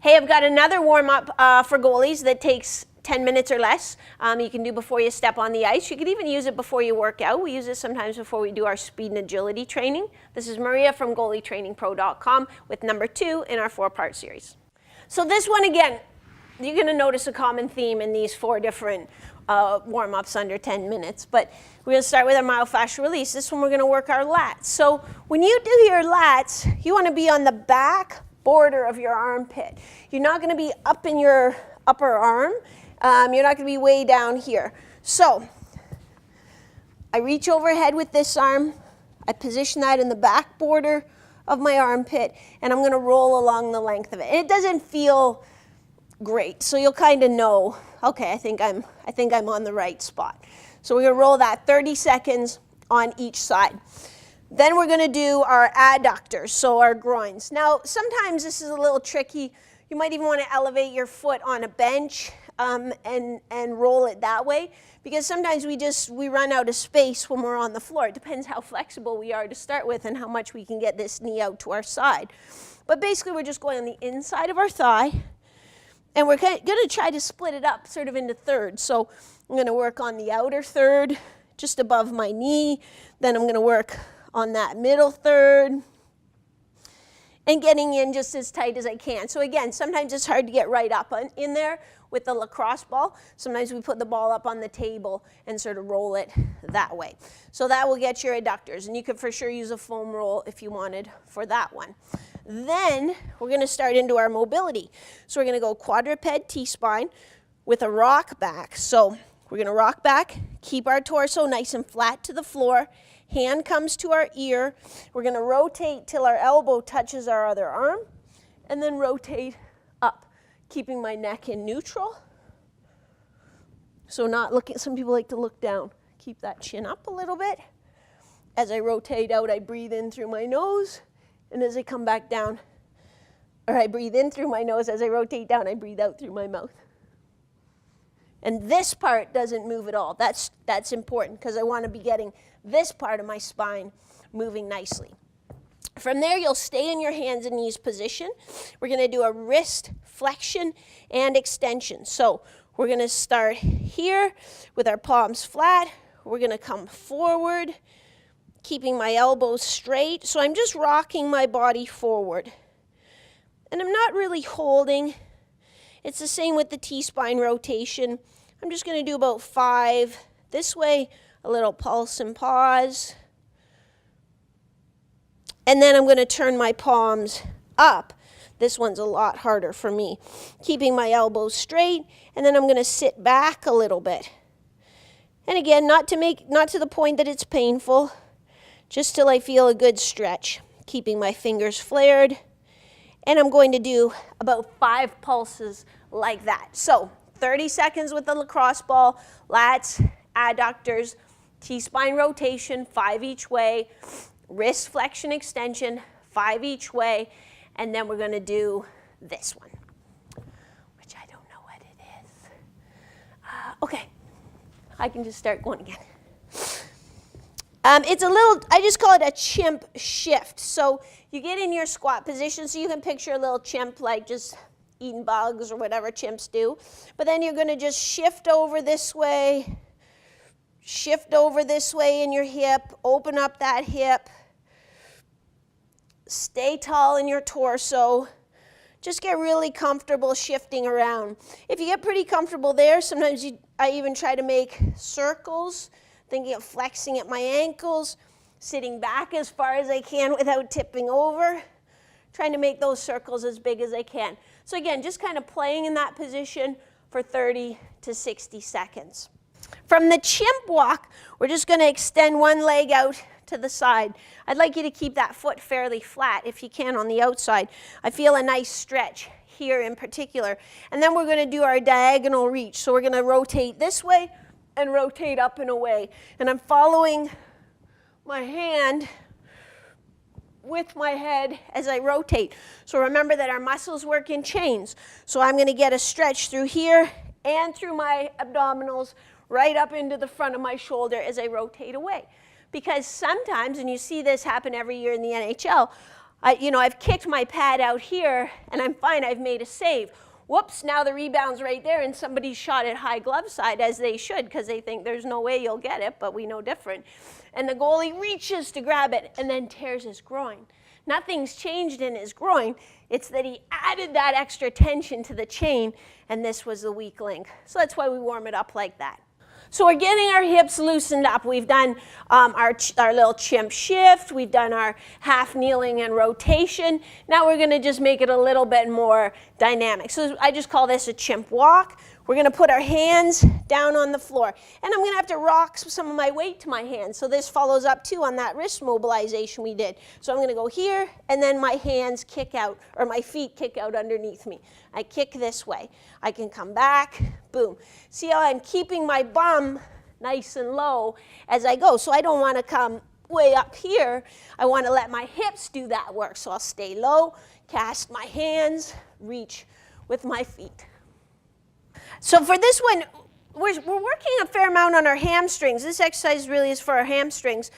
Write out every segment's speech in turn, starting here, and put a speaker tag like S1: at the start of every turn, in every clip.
S1: Hey, I've got another warm-up for goalies that takes 10 minutes or less. You can do before you step on the ice. You can even use it before you work out. We use it sometimes before we do our speed and agility training. This is Maria from goalietrainingpro.com with number 2 in our 4-part series. So this one, again, you're going to notice a common theme in these 4 different warm-ups under 10 minutes. But we're going to start with our myofascial release. This one we're going to work our lats. So when you do your lats, you want to be on the back border of your armpit. You're not going to be up in your upper arm. You're not going to be way down here. So I reach overhead with this arm. I position that in the back border of my armpit, and I'm going to roll along the length of it. And it doesn't feel great, so you'll kind of know, okay, I think I'm on the right spot. So we're going to roll that 30 seconds on each side. Then we're going to do our adductors, so our groins. Now, sometimes this is a little tricky. You might even want to elevate your foot on a bench and roll it that way, because sometimes we run out of space when we're on the floor. It depends how flexible we are to start with and how much we can get this knee out to our side. But basically, we're just going on the inside of our thigh, and we're going to try to split it up sort of into thirds. So I'm going to work on the outer third, just above my knee. Then I'm going to work on that middle third, and getting in just as tight as I can. So again, sometimes it's hard to get right up in there with the lacrosse ball. Sometimes we put the ball up on the table and sort of roll it that way. So that will get your adductors, and you could for sure use a foam roll if you wanted for that one. Then we're going to start into our mobility. So we're going to go quadruped T-spine with a rock back. So we're going to rock back, keep our torso nice and flat to the floor. Hand comes to our ear. We're going to rotate till our elbow touches our other arm, and then rotate up, keeping my neck in neutral. So not looking, some people like to look down. Keep that chin up a little bit. As I rotate out, I breathe in through my nose, and as I come back down, or I breathe in through my nose, as I rotate down, I breathe out through my mouth. And this part doesn't move at all. That's important, because I want to be getting this part of my spine moving nicely. From there, you'll stay in your hands and knees position. We're going to do a wrist flexion and extension. So we're going to start here with our palms flat. We're going to come forward, keeping my elbows straight. So I'm just rocking my body forward. And I'm not really holding. It's the same with the T-spine rotation. I'm just going to do about 5 this way, a little pulse and pause. And then I'm going to turn my palms up. This one's a lot harder for me. Keeping my elbows straight, and then I'm going to sit back a little bit. And again, not to the point that it's painful, just till I feel a good stretch. Keeping my fingers flared. And I'm going to do about 5 pulses like that. So 30 seconds with the lacrosse ball, lats, adductors, T-spine rotation, 5 each way, wrist flexion extension, 5 each way, and then we're going to do this one, which I don't know what it is. Okay, I can just start going again. It's a little, I just call it a chimp shift. So you get in your squat position, so you can picture a little chimp like just eating bugs or whatever chimps do. But then you're going to just shift over this way in your hip, open up that hip, stay tall in your torso. Just get really comfortable shifting around. If you get pretty comfortable there, sometimes I even try to make circles, thinking of flexing at my ankles, sitting back as far as I can without tipping over, trying to make those circles as big as I can. So again, just kind of playing in that position for 30 to 60 seconds. From the chimp walk, we're just going to extend one leg out to the side. I'd like you to keep that foot fairly flat if you can on the outside. I feel a nice stretch here in particular. And then we're going to do our diagonal reach. So we're going to rotate this way and rotate up and away. And I'm following my hand with my head as I rotate. So remember that our muscles work in chains. So I'm going to get a stretch through here and through my abdominals, right up into the front of my shoulder as I rotate away. Because sometimes, and you see this happen every year in the NHL, I've kicked my pad out here, and I'm fine, I've made a save. Whoops, now the rebound's right there, and somebody shot it high glove side, as they should, because they think there's no way you'll get it, but we know different. And the goalie reaches to grab it, and then tears his groin. Nothing's changed in his groin. It's that he added that extra tension to the chain, and this was the weak link. So that's why we warm it up like that. So we're getting our hips loosened up. We've done our little chimp shift. We've done our half kneeling and rotation. Now we're going to just make it a little bit more dynamic. So I just call this a chimp walk. We're going to put our hands down on the floor. And I'm going to have to rock some of my weight to my hands. So this follows up too on that wrist mobilization we did. So I'm going to go here, and then my hands kick out, or my feet kick out underneath me. I kick this way. I can come back, boom. See how I'm keeping my bum nice and low as I go. So I don't want to come way up here. I want to let my hips do that work. So I'll stay low, cast my hands, reach with my feet. So for this one, we're working a fair amount on our hamstrings. This exercise really is for our hamstrings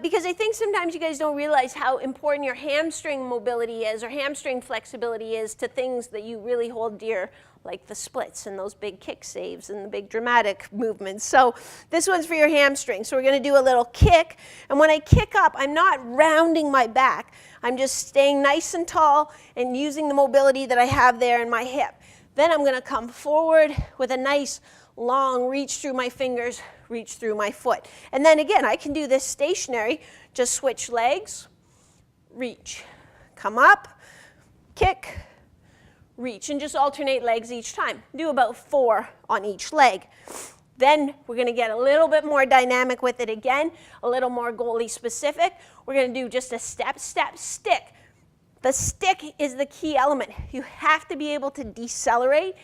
S1: because I think sometimes you guys don't realize how important your hamstring mobility is or hamstring flexibility is to things that you really hold dear, like the splits and those big kick saves and the big dramatic movements. So this one's for your hamstrings. So we're going to do a little kick. And when I kick up, I'm not rounding my back. I'm just staying nice and tall and using the mobility that I have there in my hip. Then I'm going to come forward with a nice long reach through my fingers, reach through my foot. And then again, I can do this stationary. Just switch legs, reach, come up, kick, reach, and just alternate legs each time. Do about 4 on each leg. Then we're going to get a little bit more dynamic with it again, a little more goalie specific. We're going to do just a step, step, stick. The stick is the key element. You have to be able to decelerate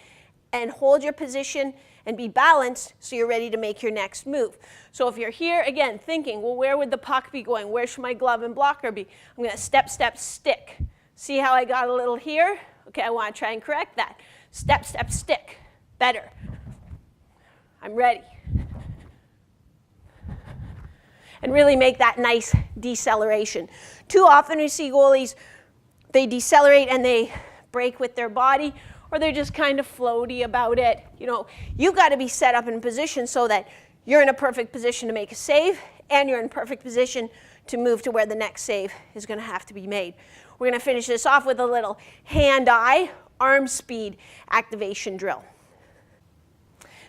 S1: and hold your position and be balanced so you're ready to make your next move. So if you're here, again, thinking, well, where would the puck be going? Where should my glove and blocker be? I'm going to step, step, stick. See how I got a little here? Okay, I want to try and correct that. Step, step, stick. Better. I'm ready. And really make that nice deceleration. Too often we see goalies, they decelerate and they break with their body, or they're just kind of floaty about it. You've got to be set up in position so that you're in a perfect position to make a save, and you're in perfect position to move to where the next save is going to have to be made. We're going to finish this off with a little hand-eye, arm speed activation drill.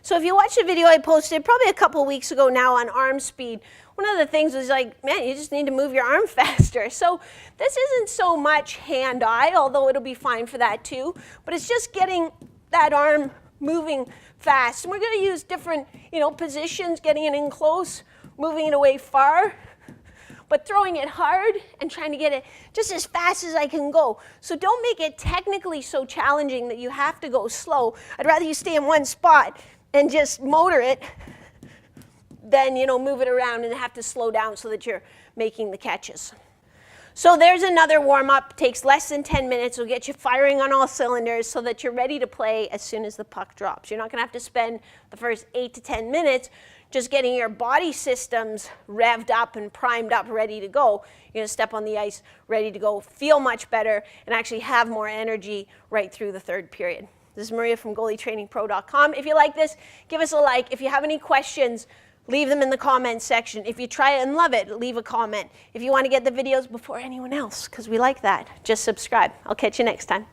S1: So if you watched the video I posted probably a couple weeks ago now on arm speed, one of the things was like, man, you just need to move your arm faster. So this isn't so much hand-eye, although it'll be fine for that too, but it's just getting that arm moving fast. And we're going to use different, positions, getting it in close, moving it away far, but throwing it hard and trying to get it just as fast as I can go. So don't make it technically so challenging that you have to go slow. I'd rather you stay in one spot and just motor it than, move it around and have to slow down so that you're making the catches. So there's another warm-up. Takes less than 10 minutes. Will get you firing on all cylinders so that you're ready to play as soon as the puck drops. You're not going to have to spend the first 8 to 10 minutes just getting your body systems revved up and primed up, ready to go. You're going to step on the ice, ready to go, feel much better, and actually have more energy right through the third period. This is Maria from GoalieTrainingPro.com. If you like this, give us a like. If you have any questions, leave them in the comments section. If you try it and love it, leave a comment. If you want to get the videos before anyone else, because we like that, just subscribe. I'll catch you next time.